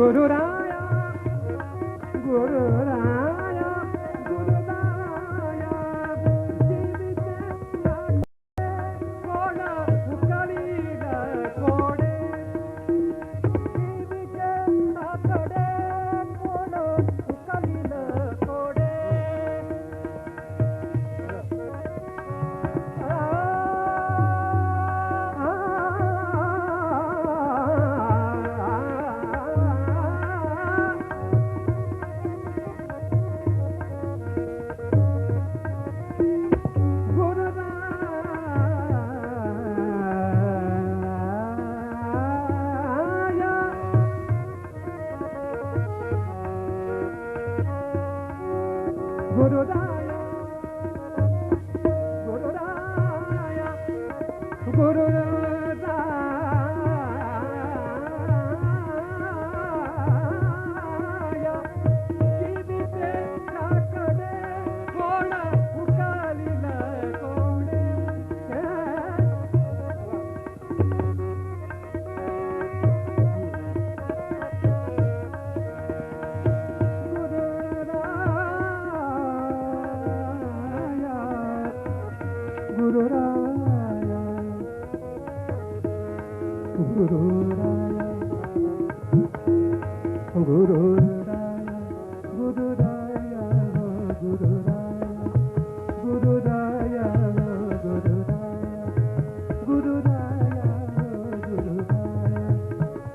गुरुराया गुरुराया गुरुराया जीविते कोण उकळील कोडे जीविते आकडे कोण उकळील कोडे गुरुराया गुरुराया गुरुराया जीविते काकडे कोण उकालील कोडे गुरुराया गुरुराया गुरुराया गुरुराया गुरुराया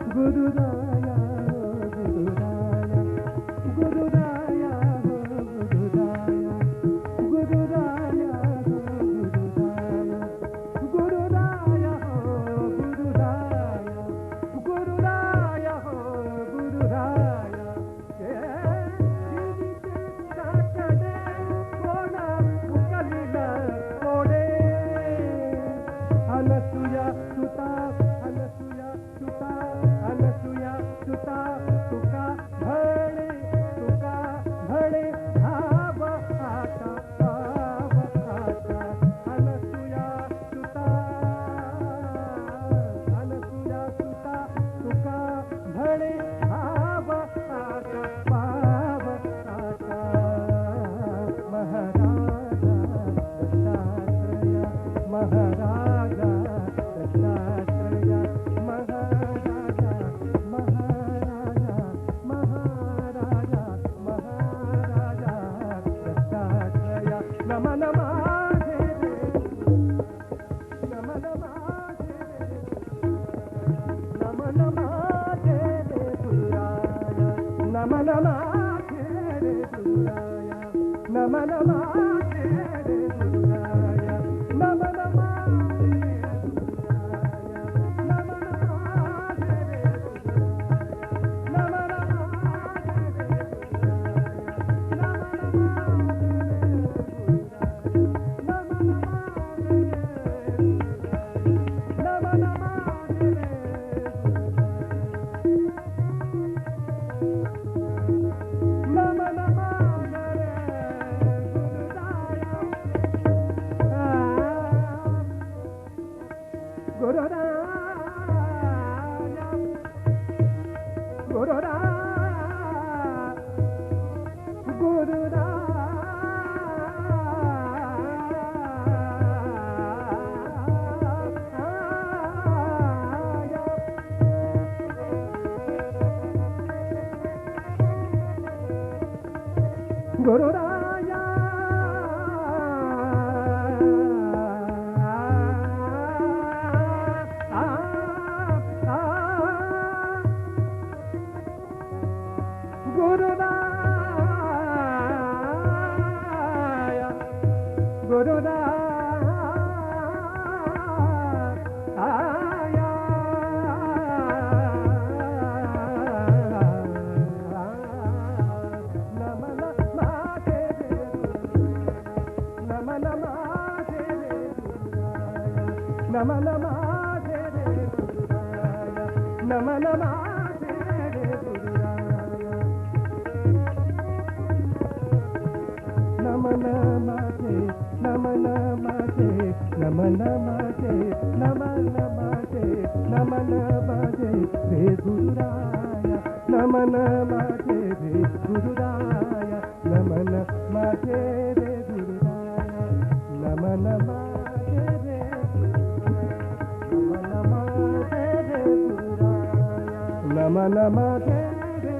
गुरुराया गुरुराया गुरुराया गुरुराया गुरुराया गुरुराया अनसुया सुता अनसुया सुता अनसुया सुता तुका भळे भाव आता अनसुया सुता तुका भळे भाव आता पाव आता महाराजा दत्तात्रेय महाराजा महाराजा महाराजा महाराजा दत्तात्रेय नमन माझे नमन माझे नमन माझे रे गुरुराया नमन माझे रे गुरुराया नमन माझे रे गुरुराया नमन गुरुराया नमन माझे रे गुरुराया नमन माझे रे गुरुराया नमन माझे नमन माझे नमन माझे नमन माझे नमन माझे रे गुरुराया नमन माझे रे गुरुराया नमन माझे रे गुरुराया नमन माझे रे नमन माझे रे गुरुराया नमन माझे रे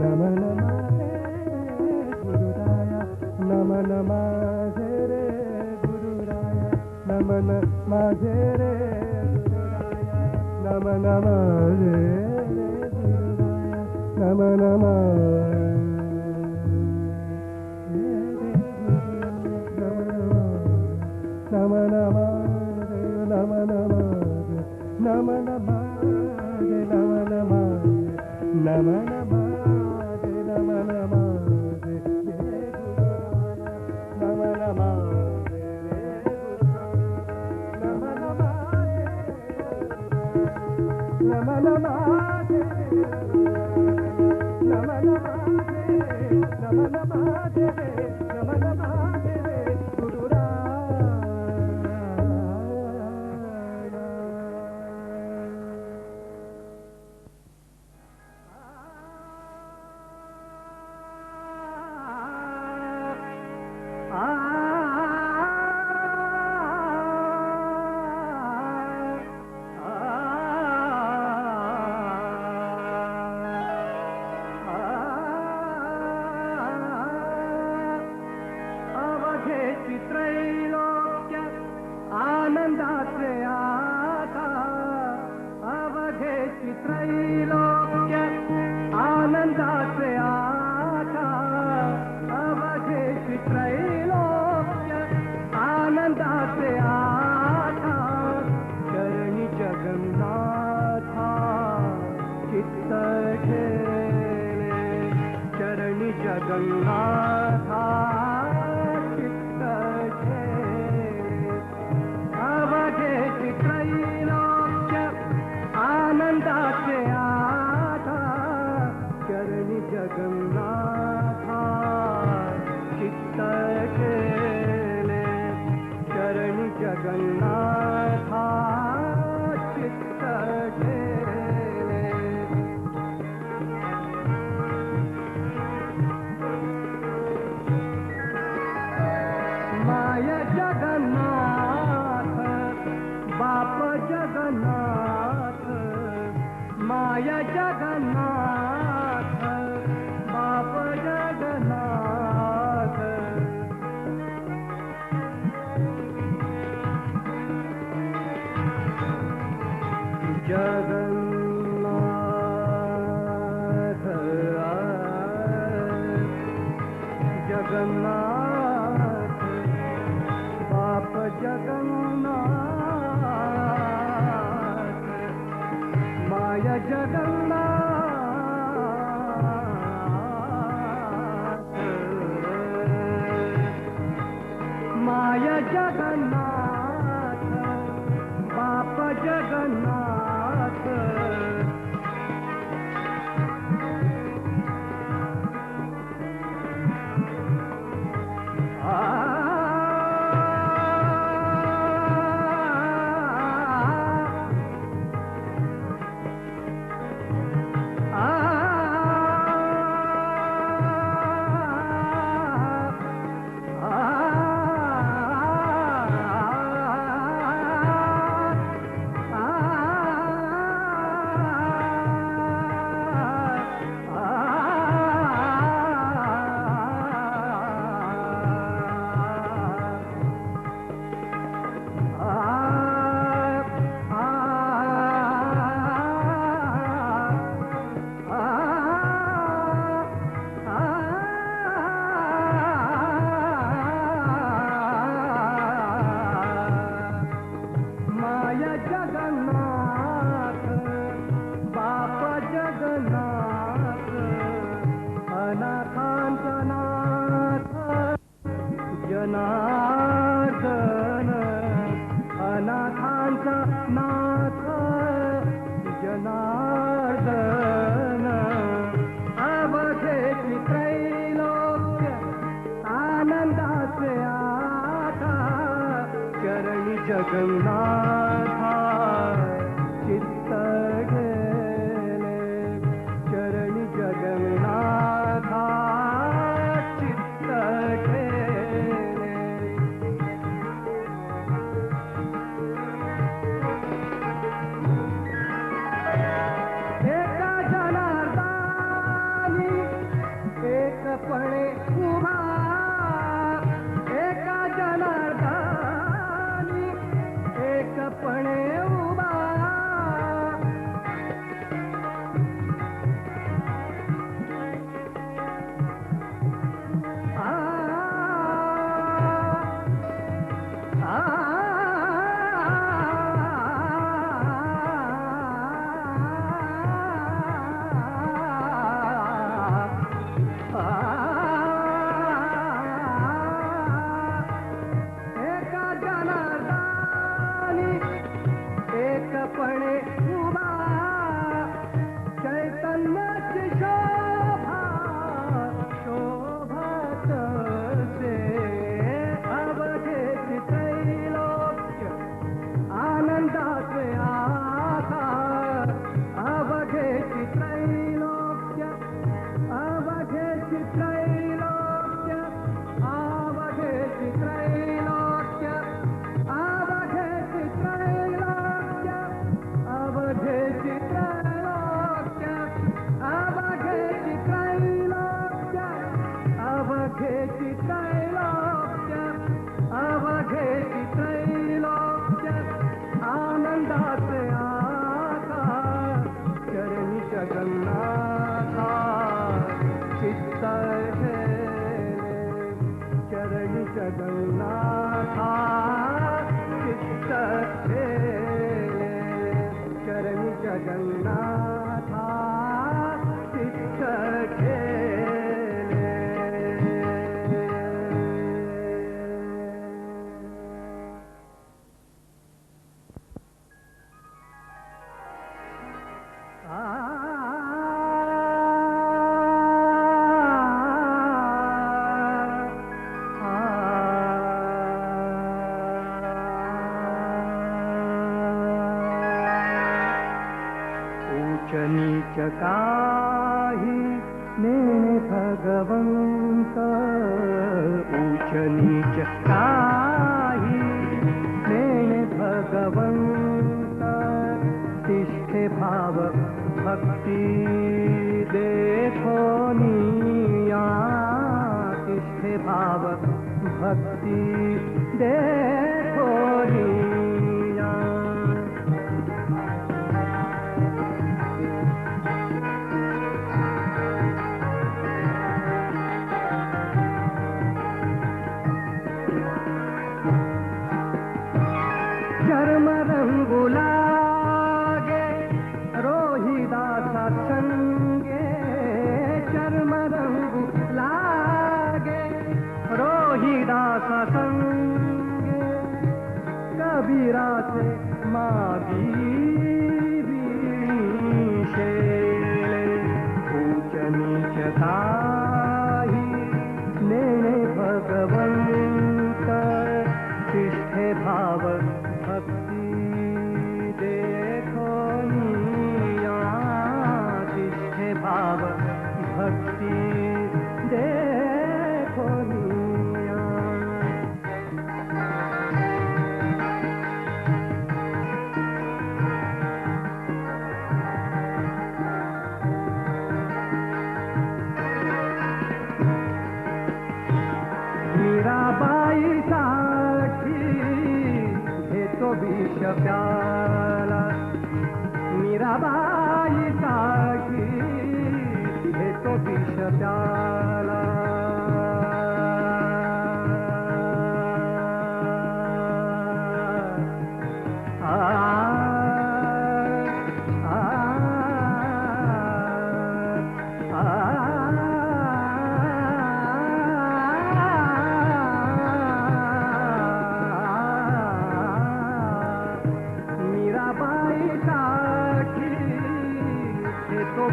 नमन माझे गुरुराया नमन माझे रे गुरुराया नमन माझे रे गुरुराया नमन माझे रे गुरुराया नमन जगन्नाथा चित्त गेले खेले चरणी जगन्नाथा चित्त खेले चरणी जगन्नाथा चित्त खेले नीच काही नेणे भगवंत ऊच नीच काही नेणे भगवंत तिष्ठे भाव भक्ती देखो निया तिष्ठे भाव भक्ती देखो निया चर्म रंगु लागे रोहिदास संगे चर्म रंगु लागे रोहिदास संगे कबीरा से मागी शेले ऊंच नीच काही नेणे भगवंत तिष्ठे भाव भक्ति देखो निया तिष्ठे भाव भक्ति देखो निया मीराबाई साठी तो विष प्याला मीराबाई साठी हे तो विष प्याला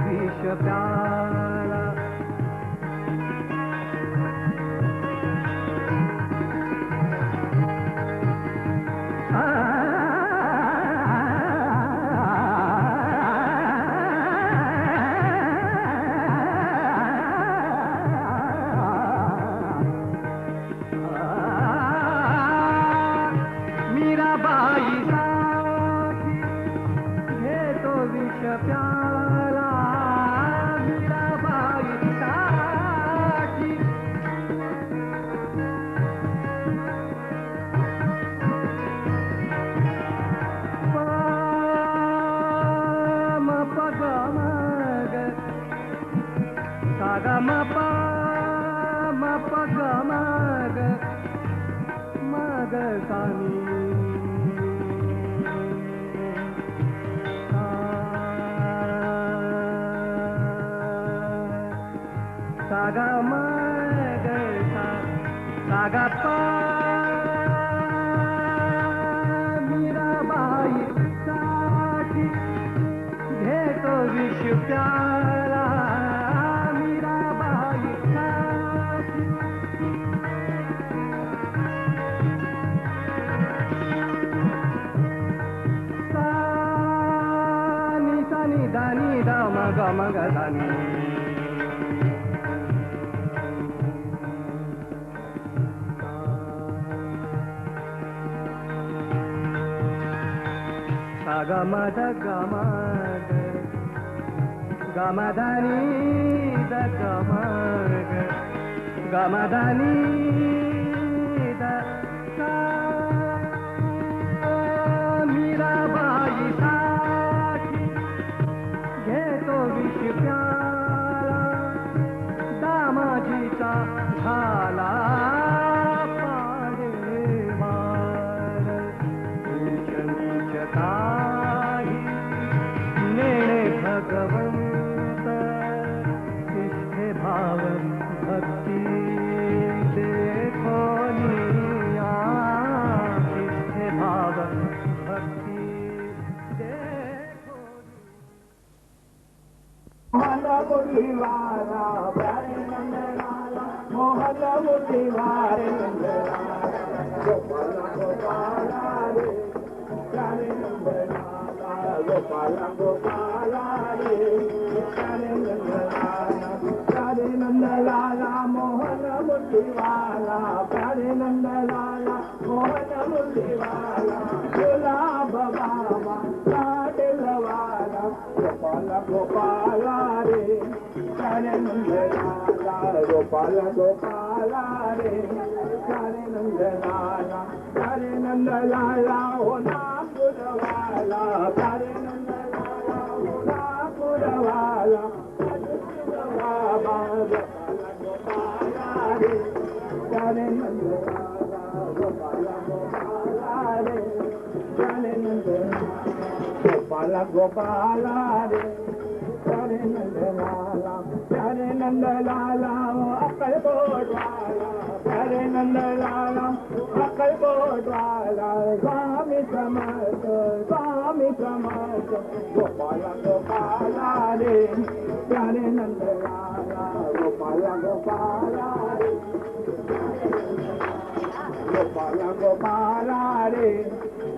विष प्याला मीराबाई साठी हे तो विष प्याला ग म प ग म ग म ग सा नी सा ग म ग सा ग प मीराबाई साठी घेतो विष प्याला दानी दा मग मग दानी सा ग म द ग म ग म दानी द ग म ग म दानी द सा मीराबाई साठी घेतो विष प्याला दामा तुझीचा झाला पाडेवार नीच नीच काही नेणे भगवंत तिष्ठे भाव भक्ती देखो निया तिष्ठे भाव भक्ती देखो मोहन मुरलीवाला प्यारे नंदलाला मोहन मुरलीवारे नंदलाला गोपाला गोपाला रे प्यारे नंदलाला गोपाला गोपाला रे प्यारे नंदलाला मोहन मुरलीवाला प्यारे नंदलाला मोहन मुरलीवाला गुलाब बाबा लाडलवाला गोपाला गोपाला रे प्यारे नंदलाला गोपाला गोपाला रे प्यारे नंदलाला हो नागपुरवाला प्यारे नंदलाला हो नागपुरवाला बाबा गोपाला गोपाला रे प्यारे नंदलाला गोपाला गोपाला रे प्यारे नंदलाला गोपाला गोपाला रे प्यारे नंदलाला अक्कल कोटवाला प्यारे नंदलाला अक्कल कोटवाला स्वामी समर्थ गोपाला गोपाला रे प्यारे नंदलाला गोपाला गोपाला रे गोपाला गोपाला रे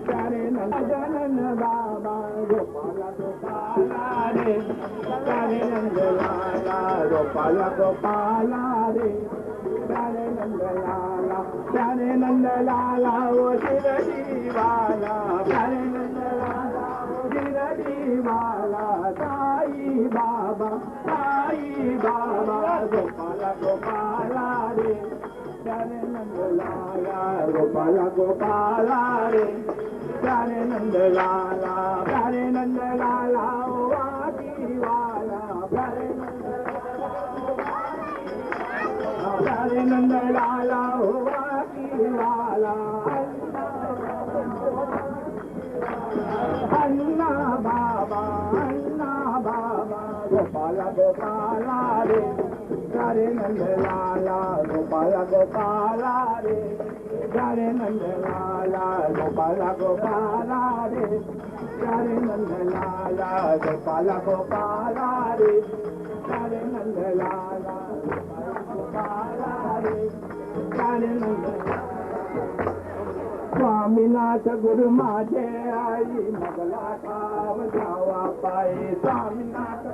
प्यारे नंदन बाबा गोपाला गोपाला रे प्यारे नंदलाला गोपाला गोपाला रे प्यारे नंदलाला ओ शिरडीवाला प्यारे नंदलाला शिरडीवाला साई बाबा गोपाला गोपाला रे प्यारे नंदलाला गोपाला गोपाला रे प्यारे नंदलाला ओ वाला प्यारे नंदलाला ओ वाला अन्ना बाबा गोपाला गोपाला रे प्यारे नंदलाला गोपाला गोपाला रे प्यारे नंदलाला गोपाला गोपाला रे प्यारे नंदलाला गोपाला गोपाला रे प्यारे नंदलाला गोपाला रे प्यारे नंदलाला स्वामीनाथ गुरु माझे आई मगला ठाव जावा पायी स्वामीनाथ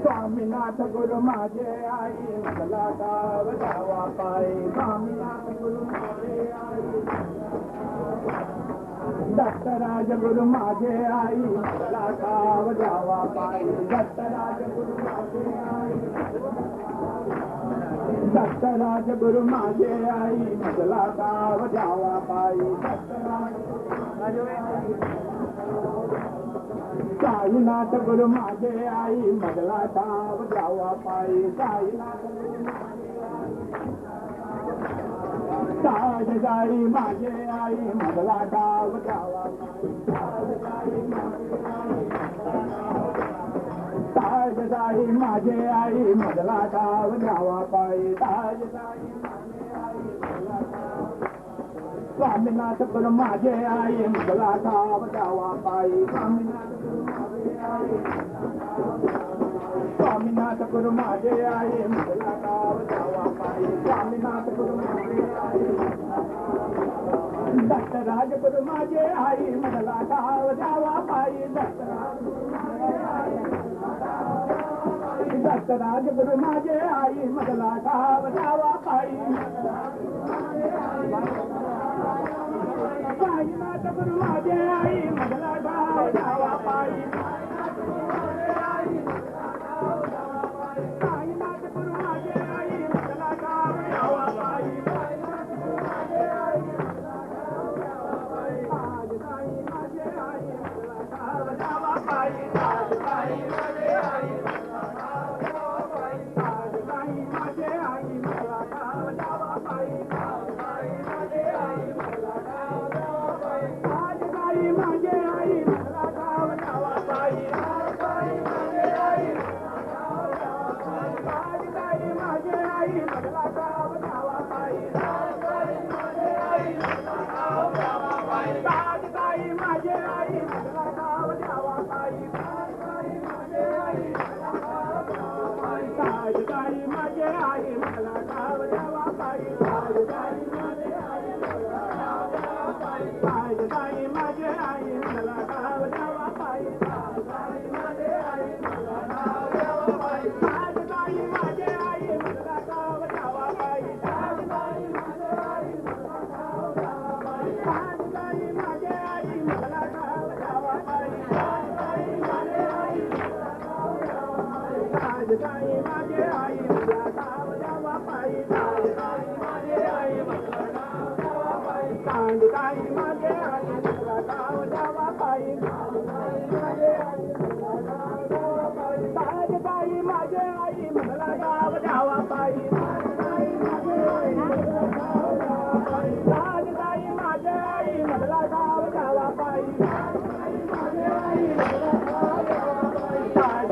स्वामीनाथ गुरु माझे आई मगला ठाव जावा पायी स्वामीनाथ गुरु माझे आई दत्तराज गुरु माझे आई मगला ठाव जावा पायी दत्तराज गुरु माझे आई दत्तराज गुरु माझे आई मगला ठाव जावा पायी साईनाथ गुरु माझे आई मगला ठाव जावा पायी साईनाथ साज साई माझे आई मगला ठाव जावा ताज साई माझे आई मगला ठाव जावा पायी ताज साई स्वामीनाथ गुरु माझे आई मगला ठाव जावा पायी स्वामीनाथ गुरु माझे आई मगला ठाव जावा पायी स्वामीनाथ गुरु माझे आई दत्तराज गुरु माझे आई मगला ठाव जावा पायी दत्तराज गुरु माझे आई मगला ठाव जावा पायी साईनाथ गुरु माझे आई मगला ठाव जावा पायी साईनाथ गुरु माझे आई मगला ठाव जावा पायी आज साई माझे आई मगला ठाव जावा पायी आज साई माझे आई ताई माझे आई मला गाव द्यावा पायी ताई माझे आई मला गाव द्यावा पायी ताई माझे आई मला गाव द्यावा पायी ताई माझे आई मला गाव द्यावा पायी ताई माझे आई मला गाव द्यावा पायी ताई माझे आई मला गाव द्यावा पायी ताई माझे आई मला गाव द्यावा पायी ताई माझे आई मला गाव द्यावा पायी ताई माझे आई मला गाव द्यावा पायी ताई माझे आई मला गाव द्यावा पायी ताई माझे आई मला गाव द्यावा पायी माझे आई मला गाव द्यावा पायी ताई माझे आई मला गाव द्यावा पायी ताई माझे आई मला गाव द्यावा पायी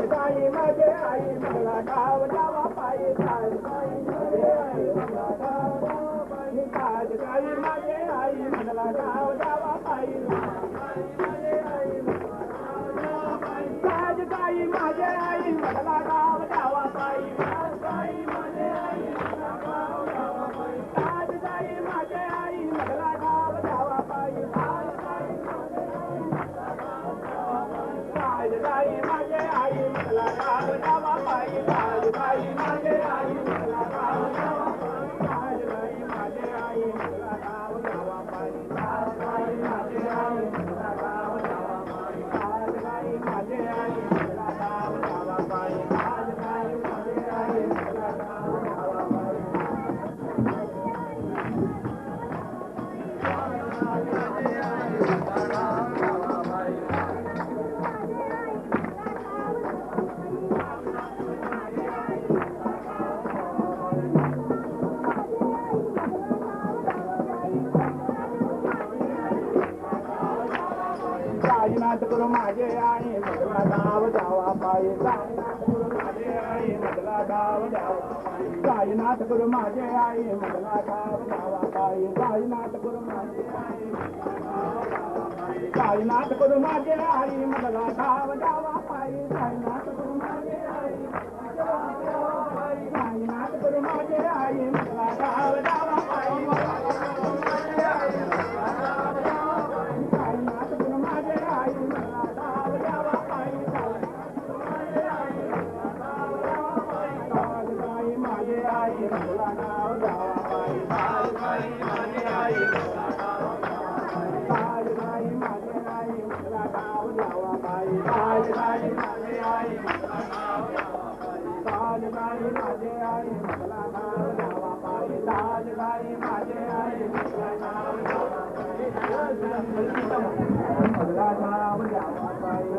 ताई माझे आई मला गाव द्यावा पायी ताई माझे आई मला गाव द्यावा पायी ताई माझे आई मला गाव द्यावा पायी ताई माझे आई मला गाव द्यावा पायी ताई माझे आई मला गाव द्यावा पायी ताई माझे आई मला गाव द्यावा पायी ताई माझे आई मला गाव द्यावा पायी ताई माझे आई मला गाव द्यावा पायी ताई माझे आई मला गाव द्यावा पायी ताई माझे आई मला गाव द्यावा पायी ताई माझे आई मला गाव द्यावा पायी ताई माझे आई मला गाव द्यावा पायी ताई माझे आई मला गाव द्यावा पायी ताई माझे आई मला गाव द्यावा पायी कायनात करू माझे आई मला गाव द्यावा पायी कायनात करू माझे आई मला गाव द्यावा पायी कायनात करू माझे आई मला गाव द्यावा पायी कायनात करू माझे आई कायनात करू माझे आई मला गाव द्यावा पायी कायनात करू माझे आई कायनात करू माझे आई मला गाव द्यावा पायी कायनात करू माझे आई मला गाव द्यावा पायी ताई माझे आई मला गाव द्यावा पायी ताई माझे आई मला गाव ताई माझे आई मला गाव द्यावा पायी ताई माझे आई मला गाव द्यावा पायी ताई माझे आई मला गाव द्यावा पायी ताई माझे आई मला गाव द्यावा पायी मला गाव द्यावा पायी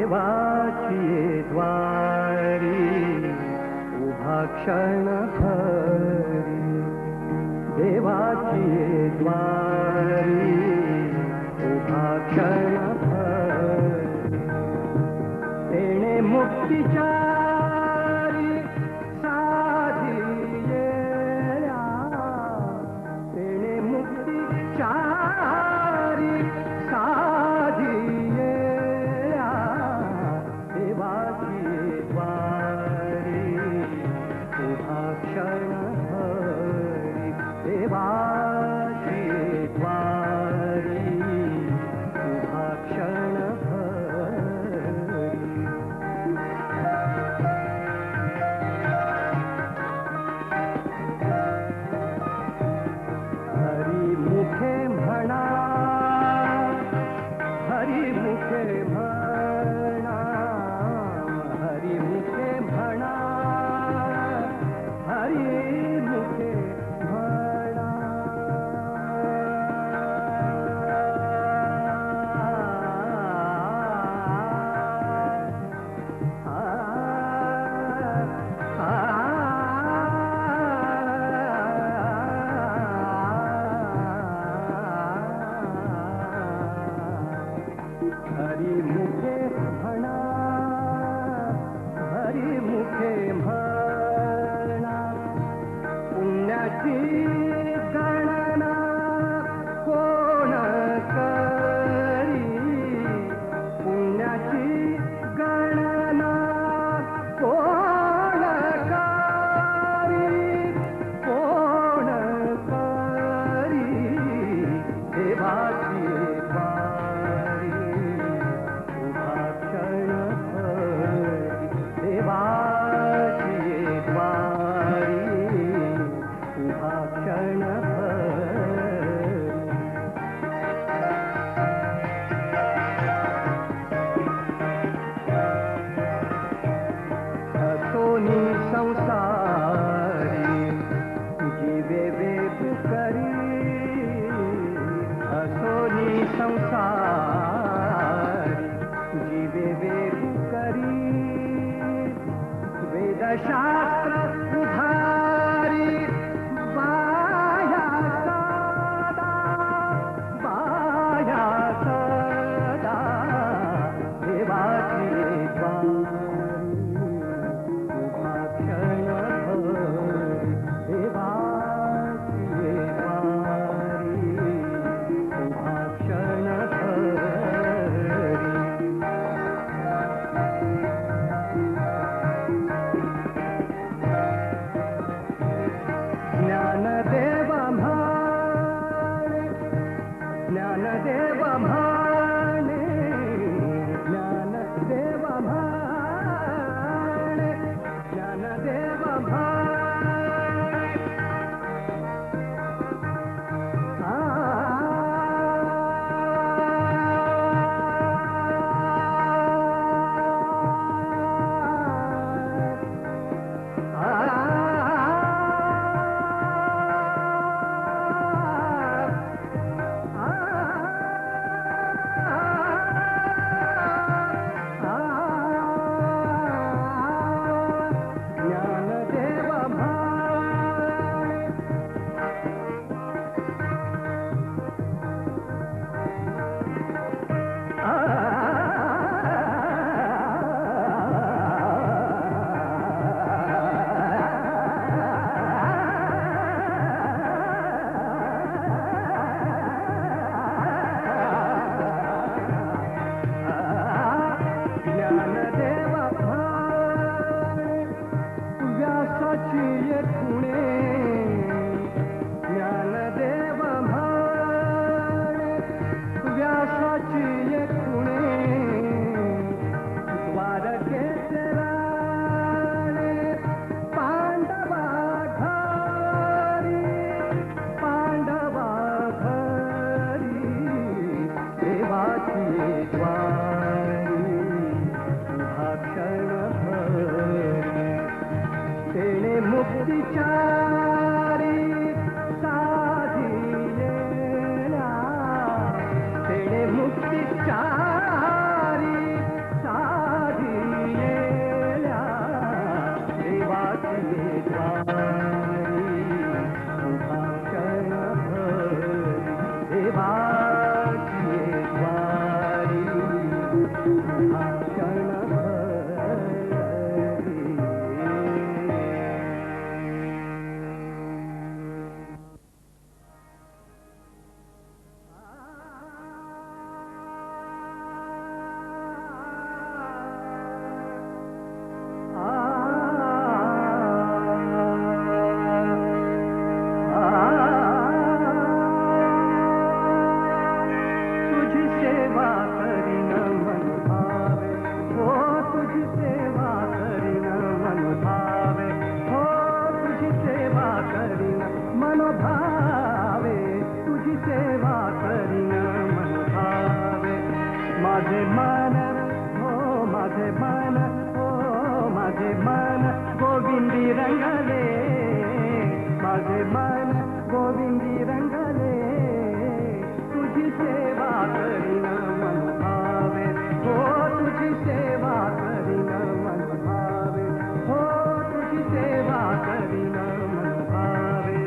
देवाची द्वारी उभा क्षण भरी, देवाची द्वारी उभा क्षण भरी, तेणे मुक्तीचारी साधी येल्या, तेणे मुक्तीचारी साधी येल्या, देवाची द्वारी उभा क्षण भरी, देवाची द्वारी उभा क्षण भरी. हरी मुखे म्हणा, हरी मुखे म्हणा, हरी मुखे म्हणा, हरी मुखे म्हणा. हरी मुखे म्हणा, हरी मुखे म्हणा, पुण्याची गणना कोण करी, पुण्याची गणना कोण करी, कोण करी, देवाची द्वारी उभा क्षण भरी, देवाची द्वारी उभा क्षण भरी. हसोनी संसारी जीवे वेद करी, हसोनी संसारी जीवे वेद करी, वेदशास्त्र उधारी बाया सदा, बाया सदा, देवाची द्वारी उभा क्षण भरी, देवाची द्वारी उभा क्षण भरी. सेवा करीन मन भावे हो तुझी सेवा करीन मन भावे हो तुझी सेवा करीन मन भावे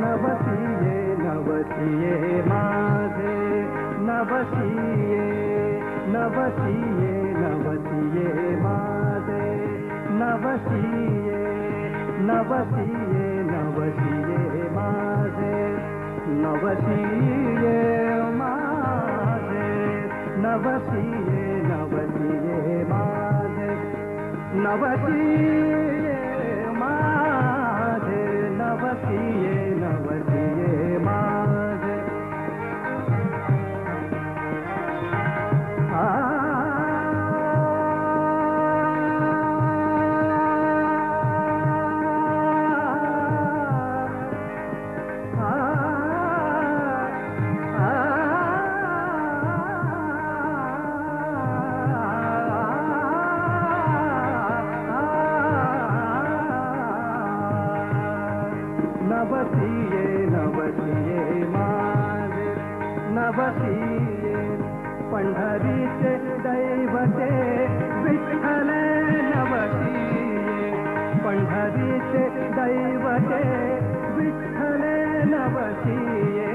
नवसिये नवसिये माझे नवसिये नवसिये नवसिये माझे नवसिये नवसिये नवसिये माझे नवसिये माझे नवसिये नवसिये माझे नवसिये माझे नवसिये नवसिये माझे नवसिये नवसिये माझे नवसिये पंढरीचे दैवते विठ्ठले नवसिये पंढरीचे दैवते विठ्ठले नवसिये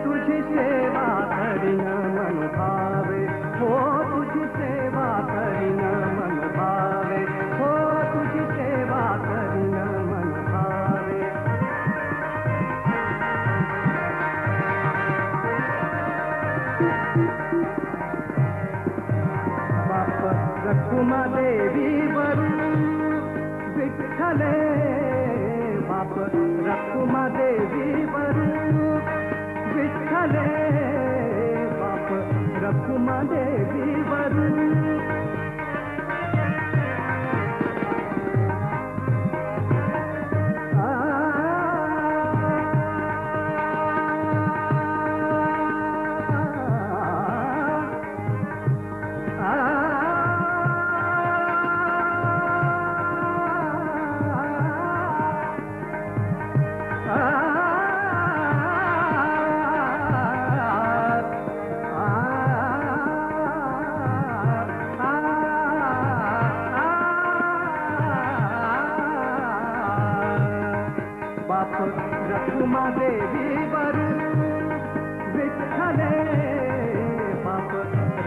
तुझी सेवा करीन मन भावे हो तुझी सेवा करीन मन भावे हो तुझी सेवा करीन मन भावे बाप रखुमा देवी वरून विठ्ठले बाप रखुमा देवी वरून विठ्ठले बाप रखुमा देवी वरून बाप रखुमा देवी वरून विठ्ठले बाप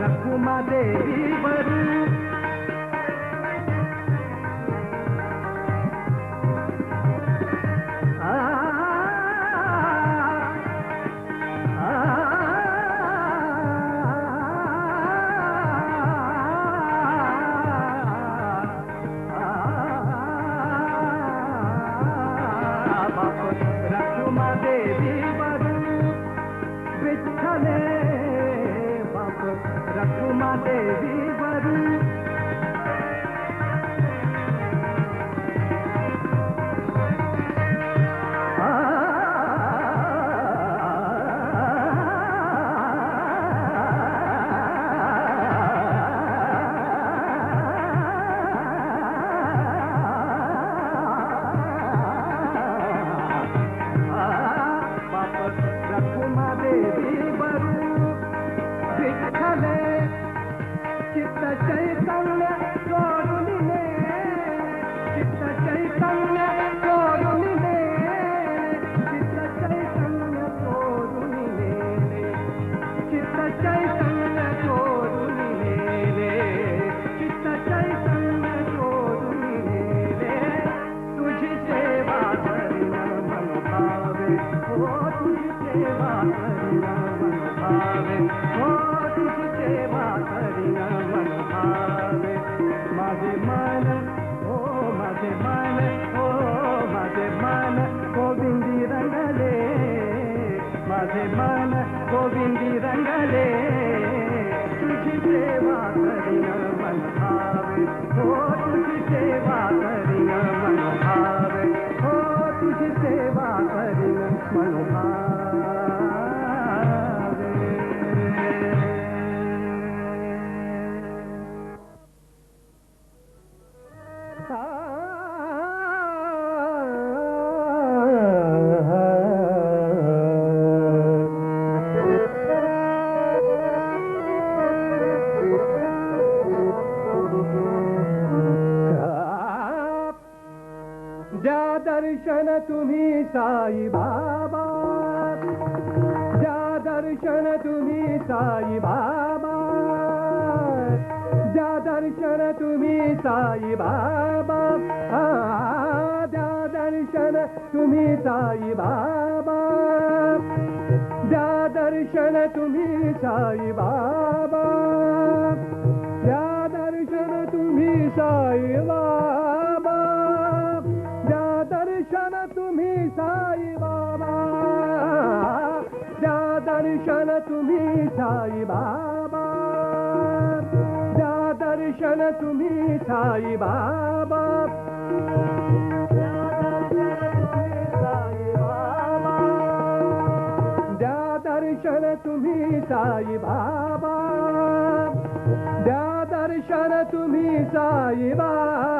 रखुमा देवी वरून बाप रखुमा देवी द्या दर्शन तुम्ही साई बाबा, द्या दर्शन तुम्ही साई बाबा, द्या दर्शन तुम्ही साई बाबा, द्या दर्शन तुम्ही साई बाबा, द्या दर्शन तुम्ही साई बाबा, द्या दर्शन तुम्ही साई बाबा, द्या दर्शन तुम्ही साई बाबा, द्या दर्शन तुम्ही साई बाबा, द्या दर्शन तुम्ही साई बाबा, द्या दर्शन तुम्ही साई बाबा, द्या दर्शन तुम्ही साई बाबा, द्या दर्शन तुम्ही साई बाबा,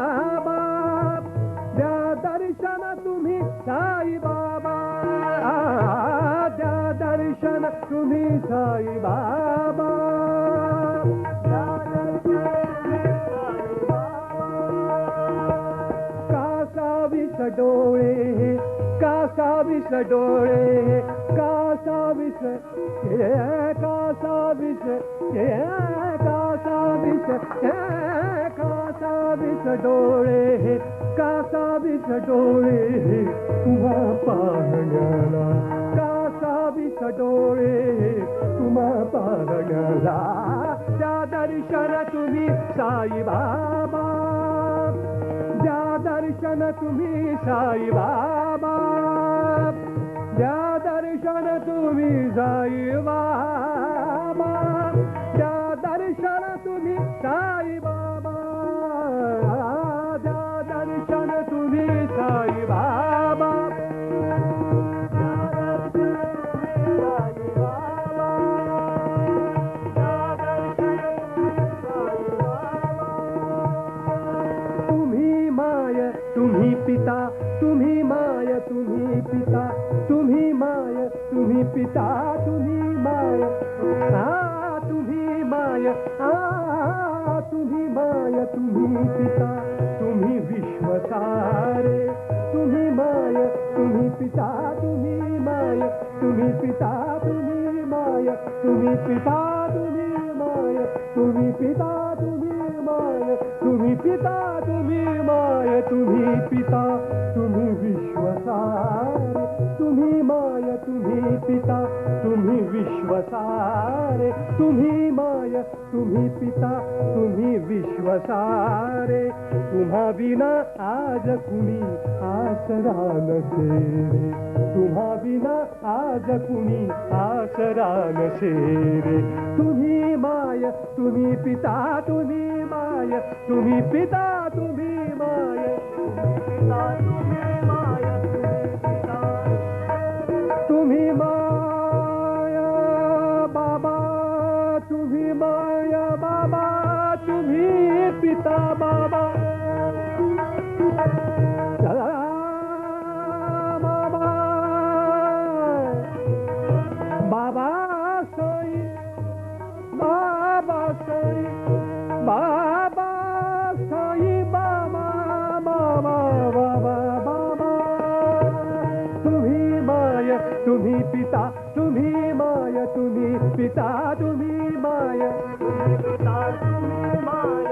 द्या दर्शन तुम्ही साई बाबा, द्या दर्शन तुम्ही साई बाबा. कासावीस डोळे, कासावीस डोळे, कासावीस कासावीस कासावीस कासावीस डोळे, कासावीस डोळे तुम्हा पाहण्याला, कासावीस डोळे तुम्हा पाहण्याला, द्या दर्शन तुम्ही साई बाबा, द्या दर्शन तुम्ही साई बाबा, द्या दर्शन तुम्ही साई बाबा, द्या दर्शन तुम्ही साई बाबा, द्या दर्शन तुम्ही साई बाबा, तुम्ही माय तुम्ही पिता, तुम्ही माय तुम्ही पिता, तुम्ही माय तुम्ही पिता, तुम्ही माय तुम्ही माय तुम्ही माय तुम्ही पिता, तुम्ही विश्वसारे, तुम्ही माय तुम्ही पिता, तुम्ही माय तुम्ही पिता, तुम्ही माय तुम्ही पिता, तुम्ही माय तुम्ही पिता, तुम्ही माय तुम्ही पिता, तुम्ही माय तुम्ही पिता, तुम्ही विश्वसारे, तुम्ही माय तुम्ही पिता, तुम्ही विश्वसारे, तुम्ही माय तुम्ही पिता, तुम्ही विश्वसारे, तुम्हा विना आज कुणी आसरा नसे रे, तुम्हा विना आज कुणी आसरा नसे रे, तुम्ही माय तुम्ही पिता, तुम्ही माय तुम्ही पिता, तुम्ही माय पिता, तुम्ही माय तुम्ही माया बाबा, तुम्ही माया बाबा, तुम्ही पिता बाबा, बाबा बाबा साई, बाबा साई, बाबा साई बाबा, बाबा बाबा बाबा, तुम्ही माय तुम्ही पिता, तुम्ही माय तुम्ही पिता, तुम्ही माय पिता, तुम्ही माय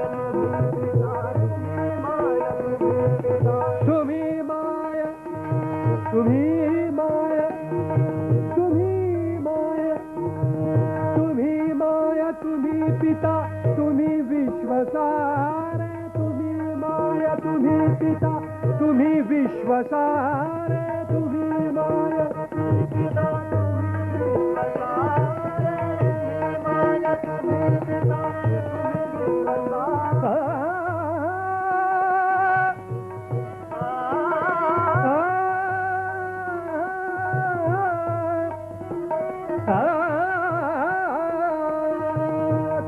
तुम्ही माय, तुम्ही माय, तुम्ही माय, तुम्ही माय, तुम्ही पिता, तुम्ही विश्वसारे, तुम्ही माय तुम्ही पिता, तुम्ही विश्वसारे, तुम्ही माय पिता,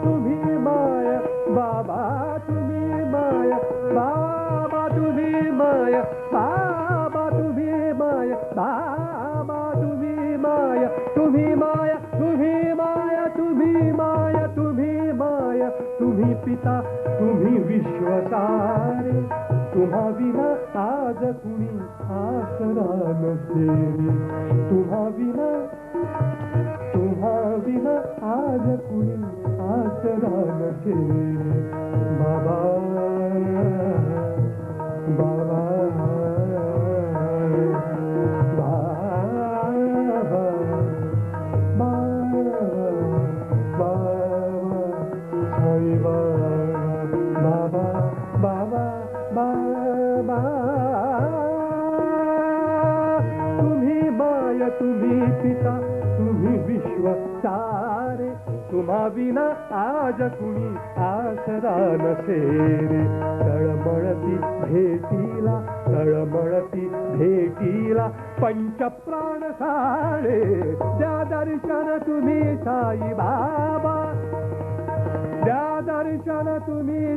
तुम्ही माय बाबा, तुम्ही माय बाबा, बाबा तुम्ही माया, बाबा तुम्ही माया, तुम्ही माया, तुम्ही माया, तुम्ही माया, तुम्ही माया, तुम्ही पिता, तुम्ही विश्वसारे, तुम्हा विना आज कुणी आसरा नसेल, तुम्हा विना आज कुणी आसरा नसेल. बाबा बाबा तुम्ही माय, तुम्ही पिता, तुम्ही विश्व सारे, तुम्हा विना आज कुणी आसरा नसेल. तळमळती भेटीला, तळमळती भेटीला पंचप्राण सारे, द्या दर्शन तुम्ही साई बाबा, द्या दर्शन तुम्ही